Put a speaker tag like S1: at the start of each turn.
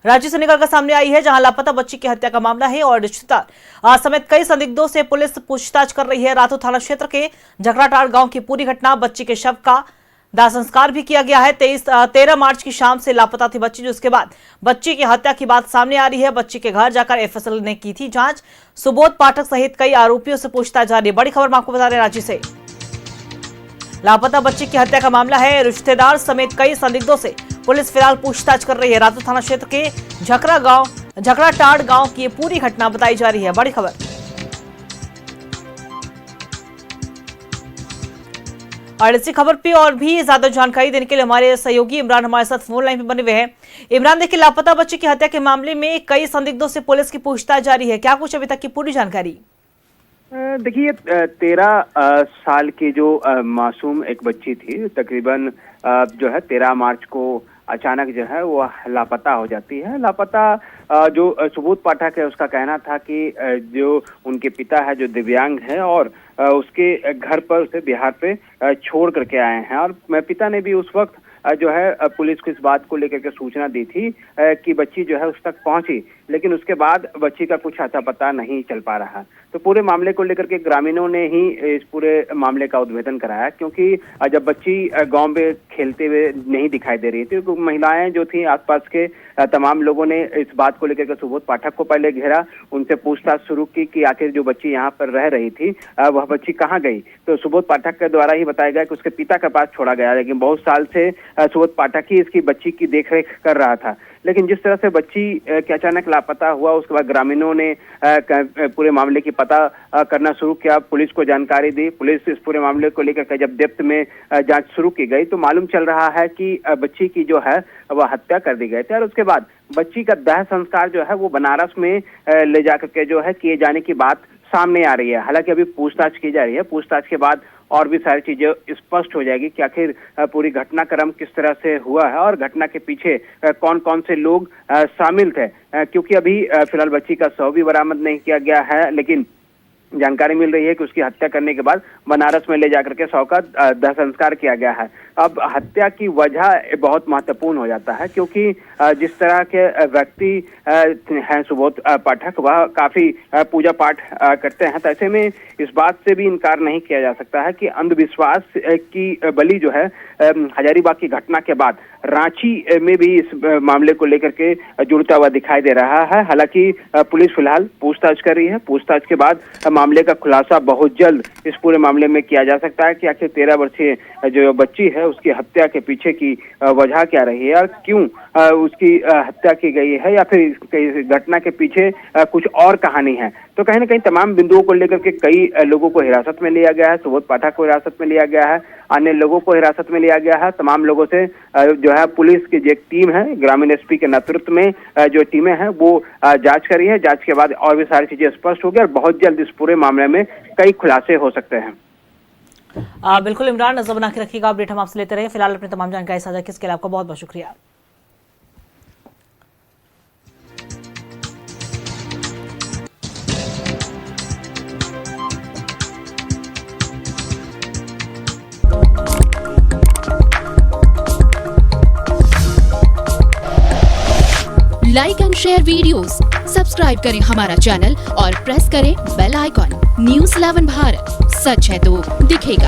S1: राज्य से निकलकर सामने आई है, जहां लापता बच्ची की हत्या का मामला है और रिश्तेदार समेत कई संदिग्धों से पुलिस पूछताछ कर रही है। रातू थाना क्षेत्र के झकड़ाटाड़ गांव की पूरी घटना, बच्ची के शव का दाह संस्कार भी किया गया है। 13 मार्च की शाम से लापता थी बच्ची, जिसके बाद बच्ची की हत्या की बात सामने आ रही है। बच्ची के घर जाकर एफएसएल ने की थी जांच। सुबोध पाठक सहित कई आरोपियों से पूछताछ जारी। बड़ी खबर मैं आपको बता रहे रांची से। लापता बच्ची की हत्या का मामला है, रिश्तेदार समेत कई संदिग्धों से पुलिस फिलहाल पूछताछ कर रही है। रातू थाना क्षेत्र के झकड़ाटाड़ गांव की ये पूरी घटना बताई जा रही है। बड़ी खबर। और इसी खबर पे और भी ज्यादा जानकारी देने के लिए हमारे सहयोगी इमरान हमारे साथ फोन लाइन पे बने हुए हैं। इमरान, देखिए लापता बच्ची की हत्या के मामले में कई संदिग्धों से पुलिस की पूछताछ जारी है, क्या कुछ अभी तक की पूरी जानकारी?
S2: देखिए 13 साल की जो मासूम एक बच्ची थी, तकरीबन जो है 13 मार्च को अचानक जो है वो लापता हो जाती है। लापता जो सुबोध पाठक है उसका कहना था कि जो उनके पिता है जो दिव्यांग है और उसके घर पर उसे बिहार पे छोड़ करके आए हैं और पिता ने भी उस वक्त जो है पुलिस को इस बात को लेकर के सूचना दी थी कि बच्ची जो है उस तक पहुंची, लेकिन उसके बाद बच्ची का कुछ अता पता नहीं चल पा रहा। तो पूरे मामले को लेकर के ग्रामीणों ने ही इस पूरे मामले का उद्भेदन कराया, क्योंकि जब बच्ची गांव में खेलते हुए नहीं दिखाई दे रही थी तो महिलाएं जो थी आसपास के तमाम लोगों ने इस बात को लेकर के सुबोध पाठक को पहले घेरा, उनसे पूछताछ शुरू की कि आखिर जो बच्ची यहाँ पर रह रही थी वह बच्ची कहाँ गई। तो सुबोध पाठक के द्वारा ही बताया गया कि उसके पिता के पास छोड़ा गया, लेकिन बहुत साल से सुबोध पाठक ही इसकी बच्ची की देखरेख कर रहा था। लेकिन जिस तरह से बच्ची के अचानक लापता हुआ, उसके बाद ग्रामीणों ने पूरे मामले की पता करना शुरू किया, पुलिस को जानकारी दी। पुलिस इस पूरे मामले को लेकर जब डेप्थ में जांच शुरू की गई तो मालूम चल रहा है कि बच्ची की जो है वह हत्या कर दी गई थी और उसके बाद बच्ची का दाह संस्कार जो है वो बनारस में ले जाकर के जो है किए जाने की बात सामने आ रही है। हालांकि अभी पूछताछ की जा रही है, पूछताछ के बाद और भी सारी चीजें स्पष्ट हो जाएगी कि आखिर पूरी घटनाक्रम किस तरह से हुआ है और घटना के पीछे कौन कौन से लोग शामिल थे, क्योंकि अभी फिलहाल बच्ची का शव भी बरामद नहीं किया गया है, लेकिन जानकारी मिल रही है कि उसकी हत्या करने के बाद बनारस में ले जाकर के शव का दाह संस्कार किया गया है। अब हत्या की वजह बहुत महत्वपूर्ण हो जाता है, क्योंकि जिस तरह के व्यक्ति हैं सुबोध पाठक, वह काफी पूजा पाठ करते हैं, तो ऐसे में इस बात से भी इनकार नहीं किया जा सकता है कि अंधविश्वास की बलि जो है हजारीबाग की घटना के बाद रांची में भी इस मामले को लेकर के जुड़ता हुआ दिखाई दे रहा है। हालांकि पुलिस फिलहाल पूछताछ कर रही है, पूछताछ के बाद मामले का खुलासा बहुत जल्द इस पूरे मामले में किया जा सकता है कि आखिर 13 वर्षीय जो बच्ची है उसकी हत्या के पीछे की वजह क्या रही है और क्यों उसकी हत्या की गई है, या फिर घटना के पीछे कुछ और कहानी है। तो कहीं ना कहीं तमाम बिंदुओं को लेकर के कई लोगों को हिरासत में लिया गया है। सुबोध पाठक को हिरासत में लिया गया है, अन्य लोगों को हिरासत में लिया गया है। तमाम लोगों से जो है पुलिस की जो एक टीम है, ग्रामीण एसपी के नेतृत्व में जो टीमें हैं वो जांच कर रही है। जांच के बाद और भी सारी चीजें स्पष्ट हो गई और बहुत जल्द इस पूरे मामले में कई खुलासे हो सकते हैं।
S1: बिल्कुल इमरान, नजर बना के रखिएगा, अपडेट हम आपसे लेते रहे। फिलहाल अपनी तमाम जानकारी साझा की, इसके लिए आपका बहुत बहुत शुक्रिया।
S3: Like and share videos, subscribe करें हमारा चैनल और प्रेस करें बेल आइकॉन। न्यूज़ 11 भारत, सच है तो दिखेगा।